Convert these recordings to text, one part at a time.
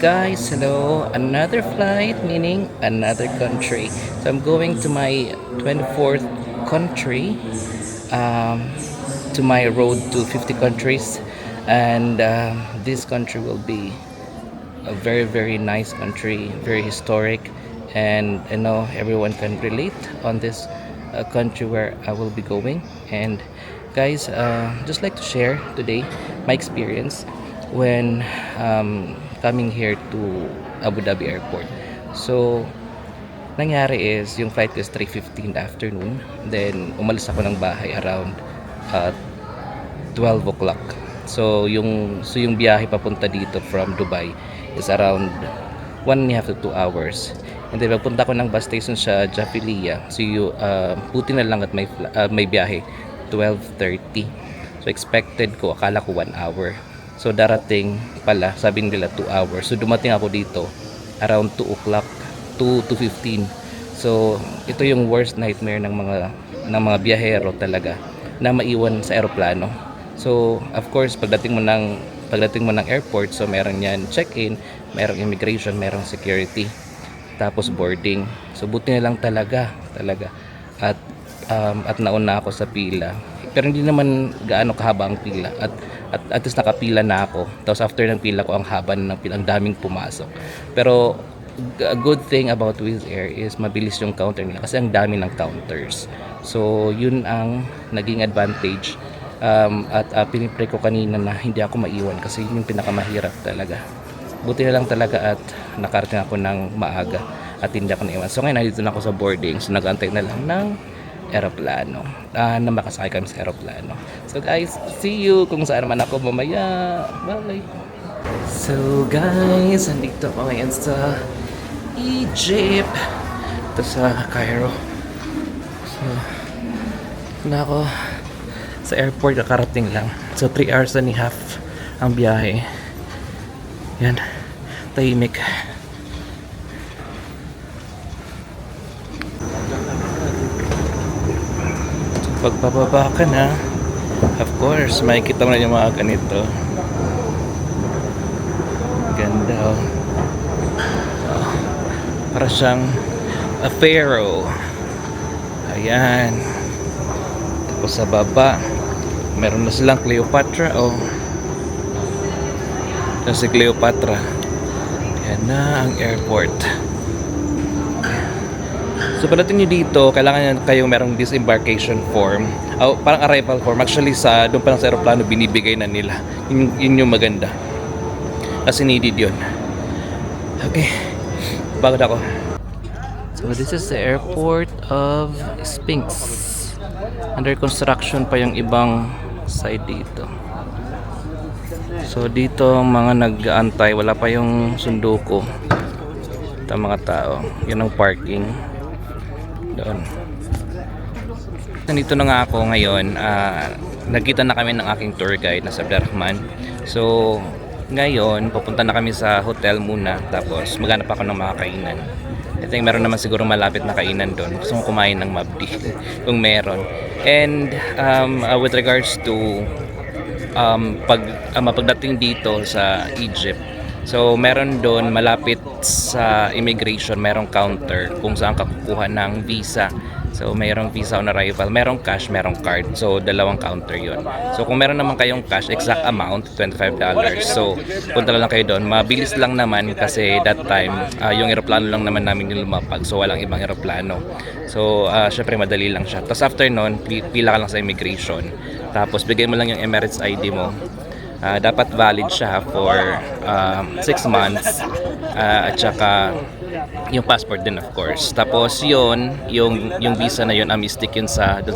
guys, hello. Another flight, meaning another country. So I'm going to my 24th country, um, to my road to 50 countries, and this country will be a very very nice country, very historic, and I know everyone can relate on this country where I will be going. And guys, just like to share today my experience when coming here to Abu Dhabi Airport. So nangyari is yung flight ko is 3:50 in the afternoon, then umalis ako ng bahay around uh, 12 o'clock. So yung biyahe papunta dito from Dubai is around 1.5 to 2 hours. And then pagpunta ko ng bus station sa Jafilia. So buti na lang at may biyahe 12:30. So expected ko, akala ko 1 hour. So darating pala, sabi nila 2 hours. So dumating ako dito around 2 o'clock, 2:15. So ito yung worst nightmare ng mga biyahero talaga, na maiwan sa eroplano. So of course pagdating mo ng airport, so meron yan check-in, merong immigration, merong security, tapos boarding. So buti na lang talaga at nauna ako sa pila. Pero hindi naman gaano kahaba ang pila, at least nakapila na ako. Tapos after ng pila ko, ang haba ng pila, ang daming pumasok. Pero a good thing about Wizz Air is mabilis yung counter nila kasi ang dami ng counters. So yun ang naging advantage. At pinipray ko kanina na hindi ako maiwan kasi yun yung pinakamahirap talaga. Buti na lang talaga at nakarating ako ng maaga at hindi ako naiwan. So ngayon nandito na ako sa boarding, so nag-antay na lang ng eroplano, na makasakay kami sa eroplano. So guys, see you kung saan naman ako mamaya. Bye! So guys, andito ako ngayon sa Egypt, ito sa Cairo. So na ako sa airport, kakarating lang. So 3 hours and a half ang biyahe. Yan, tahimik. So, pagpababa ka na, of course makikita mo na yung mga ganito. Ganda, oh. Para siyang a pharaoh. Ayan. Tapos sa baba meron na silang Cleopatra, oh. Ito si Cleopatra. Yan na ang airport. So pagdating nyo dito, kailangan kayong merong disembarkation form, parang arrival form. Actually doon pa lang sa aeroplano binibigay na nila. Yun yung maganda kasi needed yun. Okay, pagod ako. So this is the airport of Sphinx. Under construction pa yung ibang side dito. So dito mga nag-aantay, wala pa yung sunduko. Ito mga tao, yun ang parking doon. Nandito na nga ako ngayon. Nagkita na kami ng aking tour guide na si Abderrahman. So ngayon papunta na kami sa hotel muna, tapos maghanap ako ng mga kainan. I think meron naman siguro malapit na kainan doon. Gusto kong kumain ng mabdi kung meron. And with regards to pagdating dito sa Egypt, so meron doon malapit sa immigration, merong counter kung saan ka kukuha ng visa. So mayroong visa on arrival, merong cash, merong card. So dalawang counter yon. So kung meron naman kayong cash, exact amount $25. So punta lang kayo doon. Mabilis lang naman kasi that time yung eroplano lang naman namin yung lumapag. So walang ibang eroplano. So syempre madali lang siya. Tapos after nun, pila ka lang sa immigration. Tapos bigay mo lang yung Emirates ID mo. Dapat valid siya for 6 months, at saka yung passport din of course. Tapos yung visa na yun, amistic yun dun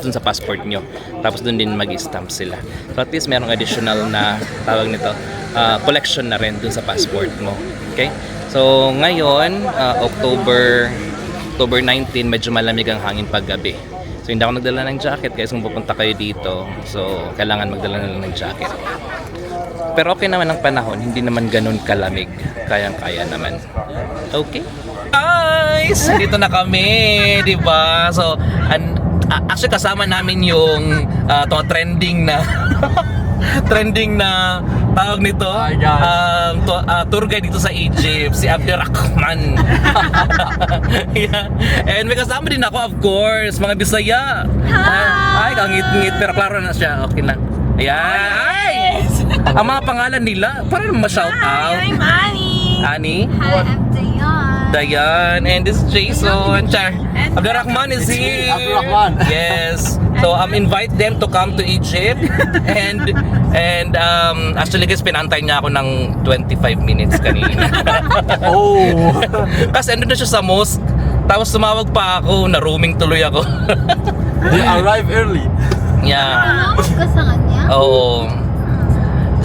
sa passport nyo. Tapos dun din mag-stamp sila. So at least merong additional na tawag nito, collection na rin dun sa passport mo. Okay? So ngayon, October 19, medyo malamig ang hangin paggabi. So hindi ako nagdala ng jacket guys kung pupunta kayo dito. So kailangan magdala na lang ng jacket. Pero okay naman ang panahon, hindi naman ganun kalamig. Kayang-kaya naman. Okay? Guys, dito na kami, di ba? So actually kasama namin yung trending na trending na tawag nito, Hi, guys. tour guide dito sa Egypt, si Abderrahman. Yeah. And may kasama din ako, of course, mga Bisaya. Ay, kangit-ngit, pero klaro na siya. Okay na. Ayan. Ay! Ang mga pangalan nila, parang ma-shout out. Hi, I'm Annie. Ani, Hi, I'm Dayan. Dayan, and this is Jason. Char. Abderrahman is here. Abderrahman. Yes. So invite them to come to Egypt and actually guys pinantay niya ako ng 25 minutes kanina. Oh. Kasi andun na siya sa mosque. Tapos tumawag pa ako, na roaming tuloy ako. They arrive early. Yeah. Ano ka sa kanya? Oo.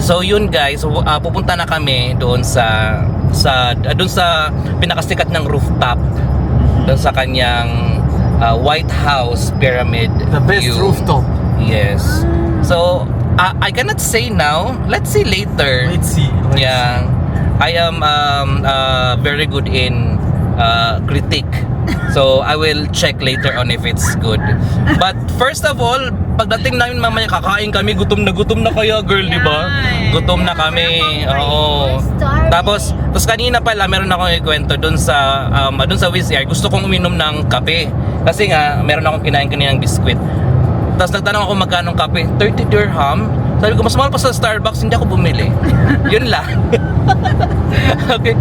So yun guys, pupunta na kami doon doon sa pinakasikat ng rooftop. Doon sa kanyang White House pyramid The best view. rooftop. Yes. So I cannot say now. Let's see later. Let's see. Yeah. I am very good in critique. So I will check later on if it's good. But first of all, pagdating namin mamaya kakain kami, gutom na kaya girl, di ba? Gutom na kami. Oo. Tapos kanina pala meron akong ikwento doon sa Wizz Air. Gusto kong uminom ng kape. Kasi nga meron akong kinain kaninang biskwit. Tapos nagtanong ako magkano ang kape. 30 dirham. Sabi ko mas mahal pa sa Starbucks, hindi ako bumili. Yun lang. Okay.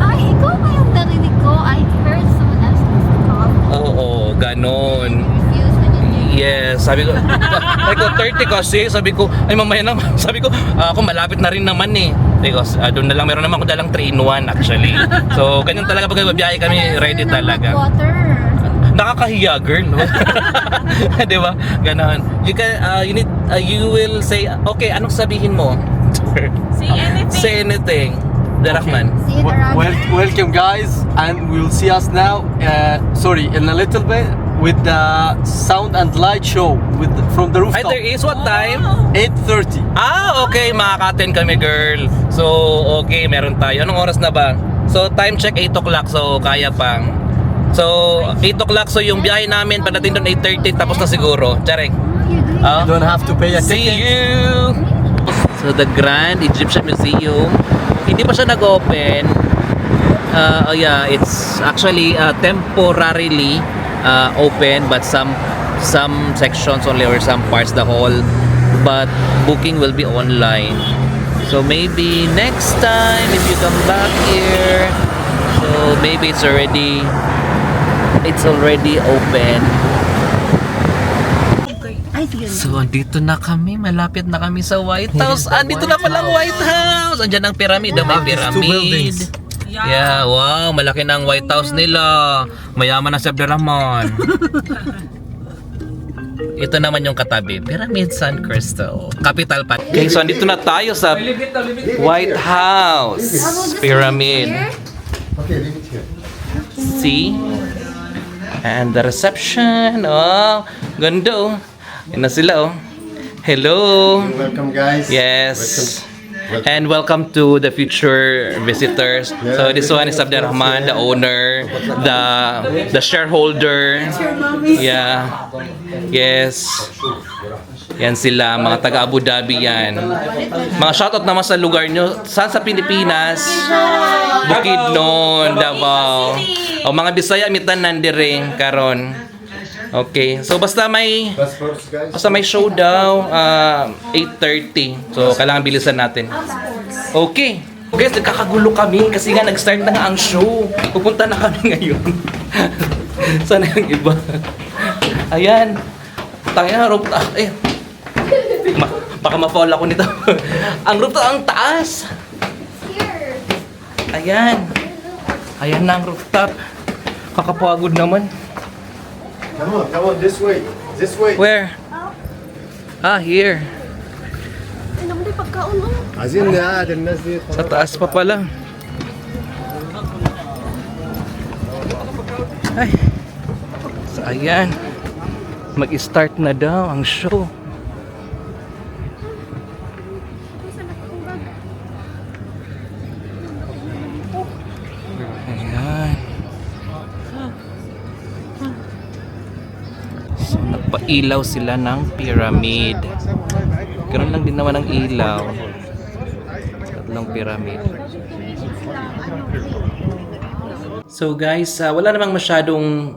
Ay, ikaw ba yung narinig ko? I heard someone else was the cop. Oo, ganon. Refuse when you Yes, sabi ko 30 kasi, sabi ko, ay mamaya na, sabi ko, ako malapit na rin naman eh. Because doon na lang, meron naman ako dalang 3-in-1 actually. So, ganyan talaga pag biyahe kami, ready talaga. Water. Nakakahiya, girl, no? 'Di ba? Ganon. You will say, okay, anong sabihin mo? Say anything. Say anything. Rahman. See you around. Welcome guys, and we'll see us now. Sorry, in a little bit with the sound and light show from the Ay, rooftop. there is what time? 8:30. Okay, makaka-10 kami, girl. So, okay, meron tayo. Anong oras na ba? So, time check 8 o'clock, so kaya pa. So, 8 o'clock, so yung biyahe namin, pagdating doon 8:30, tapos na siguro. Charek. You're doing Ah? You don't have to pay a See ticket. you! So, the Grand Egyptian Museum, hindi pa siya nag-open. Yeah, it's actually temporarily open, but some sections only or some parts, the whole. But booking will be online. So maybe next time if you come back here, so maybe it's already open. Ay, sige. So, andito na kami. Malapit na kami sa White House. Andito na palang White House. Andyan ang pyramid. May These two pyramid. buildings. Yeah, wow. Malaki na ang White House nila. Mayaman na si Abderrahman. Ito naman yung katabi. Pyramid San Crystal. Capital pa. Okay, so andito na tayo sa White House. Pyramid. Okay, leave it here. See? And the reception. Oh, ganda oh. Yan na sila oh. Hello. Welcome, guys. Yes. Welcome. And welcome to the future visitors. So this one is Abderrahman, the owner, the shareholder. Yeah. Yes. Yan sila, mga taga Abu Dhabi yan. Mga shoutout naman sa lugar nyo. Saan sa Pilipinas? Bukidnon, Davao. O mga Bisaya, mitan nandire karon. Okay. So basta may Passports, guys. show daw 8:30. So kailangan bilisan natin. Okay. Guys, nagkakagulo kami kasi nga nag-start na nga ang show. Pupunta na kami ngayon. Sana yung iba. Ayan. Tayo rooftop. Baka ma-fall ako nito. Ang rooftop ang taas. Here. Ayan. Ayan na ang rooftop. Kakapagod naman. Come on, this way. This way. Where? Here. Ay, naman yung pagkaon mo. عايزين نقعد الناس دي. Sa taas pa pala. Ay. So, ayan. Mag-start na daw ang show. Ayan. So, Nag-ilaw sila ng pyramid. Ganoon lang din naman ang ilaw. Tatlong pyramid. So guys, wala namang masyadong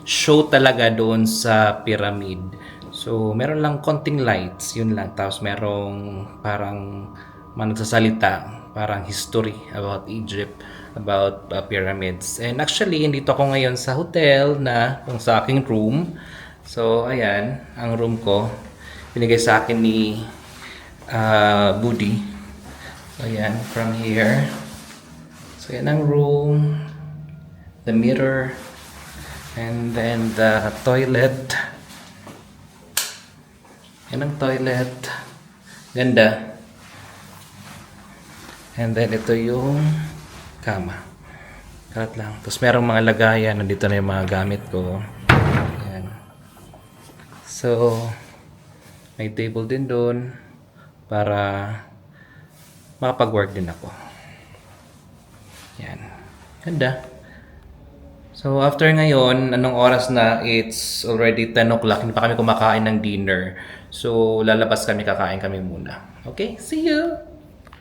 show talaga doon sa pyramid. So meron lang konting lights, yun lang. Tapos merong parang nagsasalita, parang history about Egypt, about pyramids. And actually, dito ako ngayon sa hotel na kung sa aking room. So ayan, ang room ko. Binigay sa akin ni Budi. So ayan, from here. So yan ang room, the mirror, and then the toilet. Yan ang toilet. Ganda. And then ito yung kama. Karat lang. Tapos merong mga lagayan. Nandito na yung mga gamit ko. Yan. So, may table din doon para makapag-work din ako. Yan. Ganda. So, after ngayon, anong oras na? It's already 10 o'clock. Hindi pa kami kumakain ng dinner. So, lalabas kami, kakain kami muna. Okay? See you!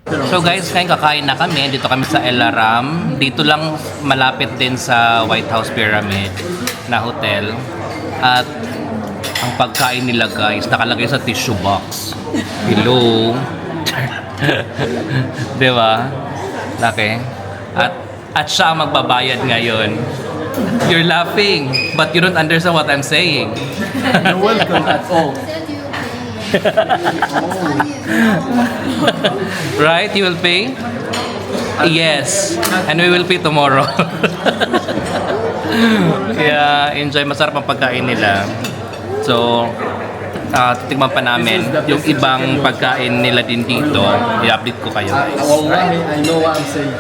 So guys, ngayon kakain na kami. Dito kami sa El Aram. Dito lang malapit din sa White House Pyramid na hotel. At ang pagkain nila guys, nakalagay sa tissue box. Hello! Diba? Laki. At siya ang magbabayad ngayon. You're laughing, but you don't understand what I'm saying. You're welcome at all. Right? You will pay? Yes. And we will pay tomorrow. Kaya enjoy. Masarap ang pagkain nila. So, titigman pa namin yung ibang pagkain nila din dito. I-update ko kayo. Wallahi, I know what I'm saying.